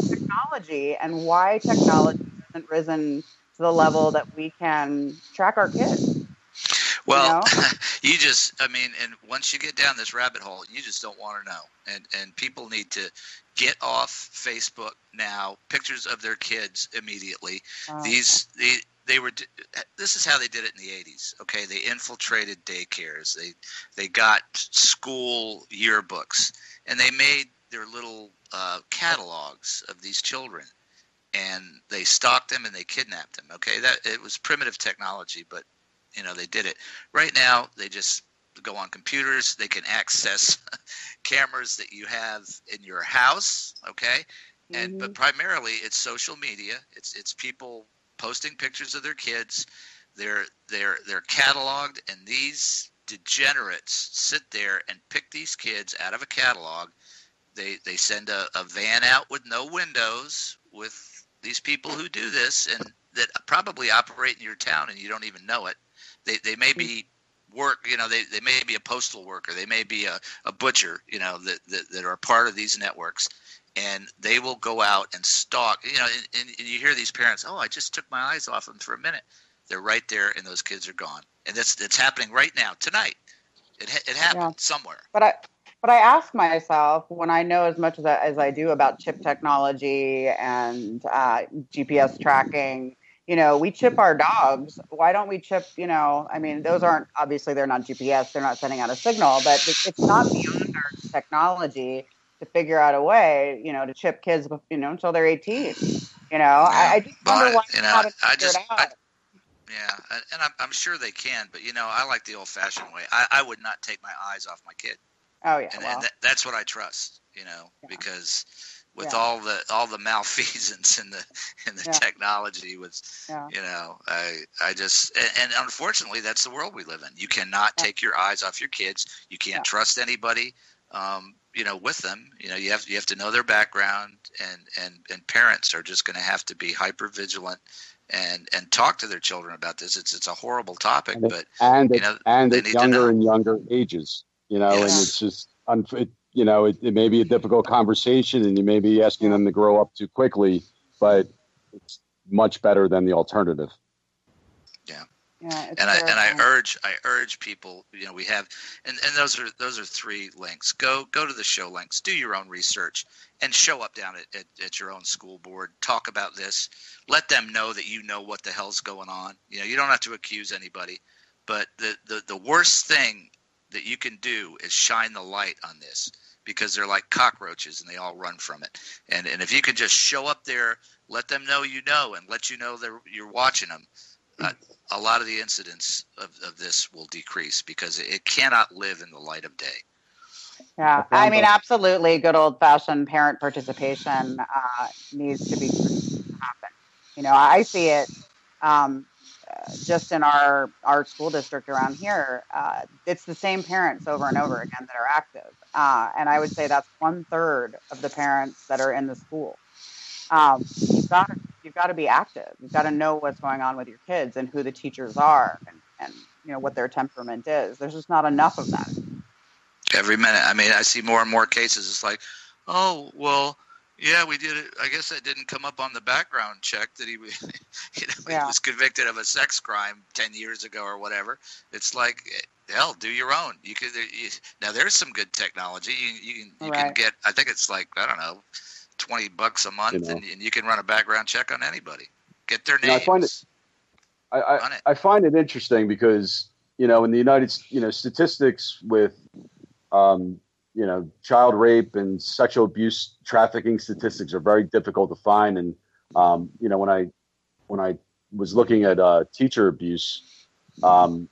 Speaker 6: technology and why technology hasn't risen to the level that we can track our kids.
Speaker 4: Well,
Speaker 6: You know?
Speaker 4: and once you get down this rabbit hole, you just don't want to know. And people need to get off Facebook now. Pictures of their kids immediately. This is how they did it in the 80s. Okay, they infiltrated daycares. They got school yearbooks, and they made their little catalogs of these children, and they stalked them and they kidnapped them. Okay, that it was primitive technology, but they did it. Right now, they just go on computers. They can access cameras that you have in your house. Okay, but primarily it's social media. It's people posting pictures of their kids. They're cataloged, and these degenerates sit there and pick these kids out of a catalog. They send a van out with no windows with these people who do this, and that probably operate in your town, and you don't even know it. They may be they may be a postal worker, they may be a butcher, that are part of these networks, and they will go out and stalk. And you hear these parents, "Oh, I just took my eyes off them for a minute." They're right there, and those kids are gone, and that's happening right now tonight. It happened somewhere.
Speaker 6: But I ask myself, when I know as much as I do about chip technology and GPS tracking, we chip our dogs. Why don't we chip, those aren't, obviously they're not GPS, they're not sending out a signal, but it's not beyond our technology to figure out a way, to chip kids, until they're 18. I just wonder why not figure it out.
Speaker 4: And I'm sure they can, but I like the old-fashioned way. I would not take my eyes off my kid.
Speaker 6: Oh yeah,
Speaker 4: and that's what I trust, because with all the malfeasance in the technology, I just and unfortunately that's the world we live in. You cannot take your eyes off your kids. You can't trust anybody, with them. You have to know their background, and parents are just going to have to be hyper vigilant and talk to their children about this. It's a horrible topic,
Speaker 5: and at younger and younger ages. And it's just, it may be a difficult conversation, and you may be asking them to grow up too quickly, but it's much better than the alternative.
Speaker 4: And I urge people, we have, and those are 3 links. Go to the show links, do your own research, and show up down at your own school board. Talk about this. Let them know that you know what the hell's going on. You don't have to accuse anybody, but the worst thing that you can do is shine the light on this, because they're like cockroaches and they all run from it. And if you can just show up there, let them know and let that you're watching them, a lot of the incidents of this will decrease, because it cannot live in the light of day.
Speaker 6: Yeah, absolutely. Good old-fashioned parent participation needs to be happen. I see it just in our school district around here. It's the same parents over and over again that are active, and I would say that's 1/3 of the parents that are in the school. You've got to be active. You've got to know what's going on with your kids and who the teachers are, and what their temperament is. There's just not enough of that.
Speaker 4: Every minute. I see more and more cases. It's like, oh, well, yeah, we did it. I guess that didn't come up on the background check that he was convicted of a sex crime 10 years ago or whatever. It's like, hell, do your own. Now there's some good technology. You can get, I think it's like, I don't know, $20 a month, and you can run a background check on anybody. Get their names.
Speaker 5: I find it interesting because, in the United States, statistics with, child rape and sexual abuse trafficking statistics are very difficult to find. And, when I was looking at teacher abuse, the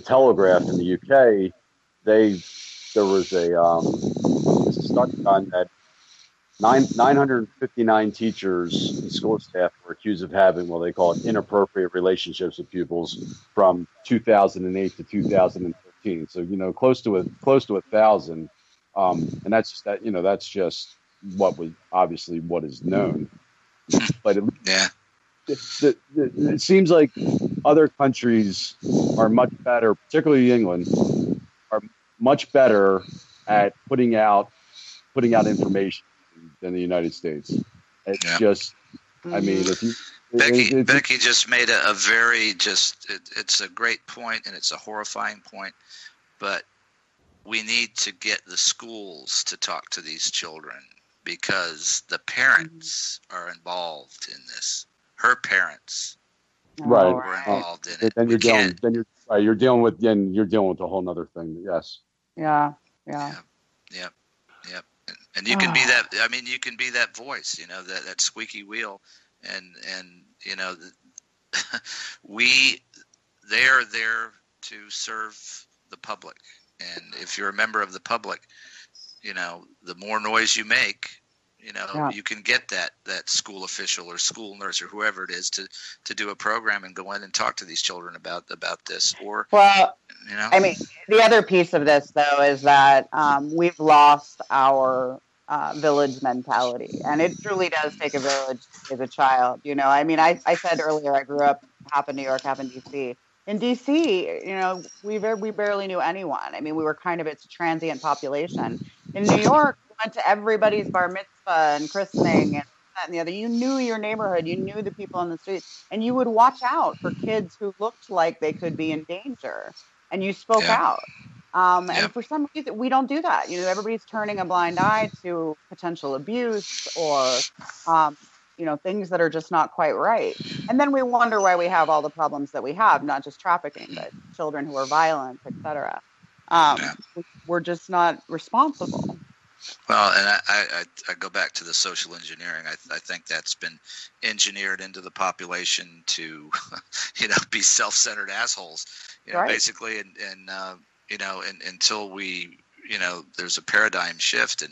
Speaker 5: Telegraph in the UK, there was a study on that 959 teachers and school staff were accused of having what they call inappropriate relationships with pupils from 2008 to 2015. So close to 1,000, and that's just what was obviously what is known. But it seems like other countries are much better, particularly England, are much better at putting out information than the United States. It's just, if
Speaker 4: Becky just made a very it's a great point, and it's a horrifying point, but we need to get the schools to talk to these children because the parents are involved in this. Her parents
Speaker 5: Right.
Speaker 4: were involved in it.
Speaker 5: Then you're dealing with a whole nother thing. Yes.
Speaker 6: Yeah.
Speaker 4: Yep. And you can be that. I mean, you can be that voice. You know, that squeaky wheel, and you know, they are there to serve the public. And if you're a member of the public, you know, the more noise you make, you know, you can get that school official or school nurse or whoever it is to do a program and go in and talk to these children about this. Or,
Speaker 6: well,
Speaker 4: you know,
Speaker 6: I mean, the other piece of this though is that we've lost our village mentality, and it truly does take a village as a child. You know, I mean, I said earlier I grew up half in New York, half in DC. In DC, you know, we barely knew anyone. I mean, we were kind of its transient population. In New York, we went to everybody's bar mitzvah and christening and that and the other. You knew your neighborhood. You knew the people on the streets. And you would watch out for kids who looked like they could be in danger. And you spoke out. And for some reason, we don't do that. You know, everybody's turning a blind eye to potential abuse or you know, things that are just not quite right. And then we wonder why we have all the problems that we have, not just trafficking, but children who are violent, etc. We're just not responsible.
Speaker 4: Well, and I go back to the social engineering. I think that's been engineered into the population to, you know, be self-centered assholes, you know, basically. And you know, until we, you know, there's a paradigm shift and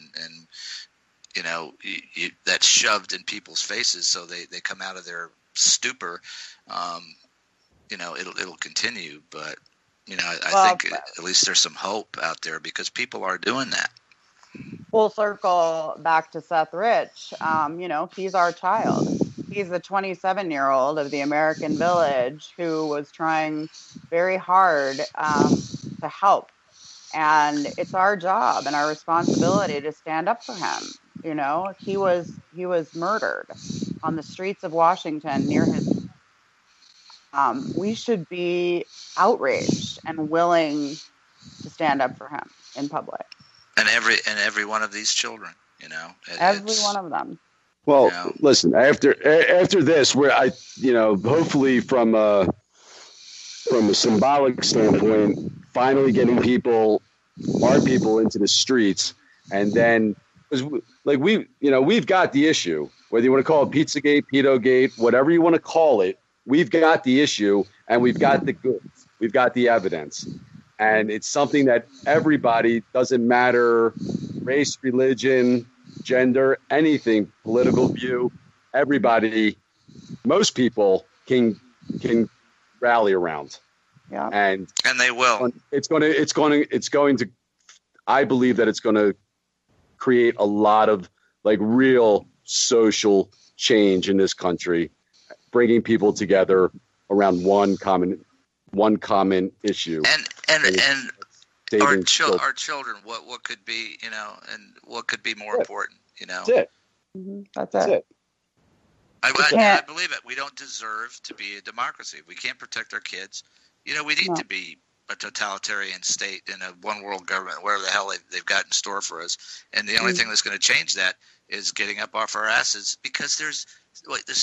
Speaker 4: you know, that's shoved in people's faces, so they come out of their stupor. You know, it'll continue, but you know, I think at least there's some hope out there because people are doing that.
Speaker 6: Full circle back to Seth Rich. You know, he's our child. He's the 27-year-old of the American Village who was trying very hard to help. And it's our job and our responsibility to stand up for him. You know, he was murdered on the streets of Washington near his. We should be outraged and willing to stand up for him in public.
Speaker 4: And every one of these children, you know,
Speaker 6: every one of them.
Speaker 5: Well,
Speaker 4: you know,
Speaker 5: listen. After this, hopefully from a symbolic standpoint, finally getting our people into the streets, and then. Like we've got the issue, whether you want to call it Pizzagate, Pedogate, whatever you want to call it, we've got the issue and we've got the goods, we've got the evidence. And it's something that everybody, doesn't matter race, religion, gender, anything, political view, everybody, most people can rally around.
Speaker 6: Yeah.
Speaker 4: And they will.
Speaker 5: It's going to, I believe that it's going to create a lot of like real social change in this country, bringing people together around one common issue.
Speaker 4: And our children, what could be, you know, and what could be more important, you know.
Speaker 5: That's it.
Speaker 6: Mm-hmm. That's it.
Speaker 4: I believe it. We don't deserve to be a democracy. We can't protect our kids. You know, we need to be a totalitarian state in a one world government, whatever the hell they've got in store for us. And the only thing that's going to change that is getting up off our asses, because this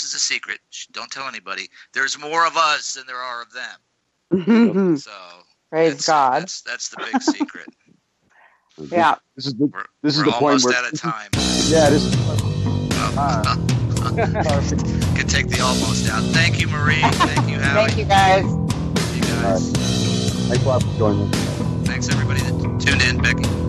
Speaker 4: is a secret. Don't tell anybody. There's more of us than there are of them. So
Speaker 6: praise God.
Speaker 4: That's the big secret.
Speaker 6: Yeah.
Speaker 5: This is the point
Speaker 4: almost
Speaker 5: where
Speaker 4: out of time.
Speaker 5: Yeah, this is
Speaker 4: Could take the almost out. Thank you, Marie. Thank you, Howie.
Speaker 6: Thank you, guys.
Speaker 4: Thanks a lot for joining us. Thanks, everybody that tuned in. Becky.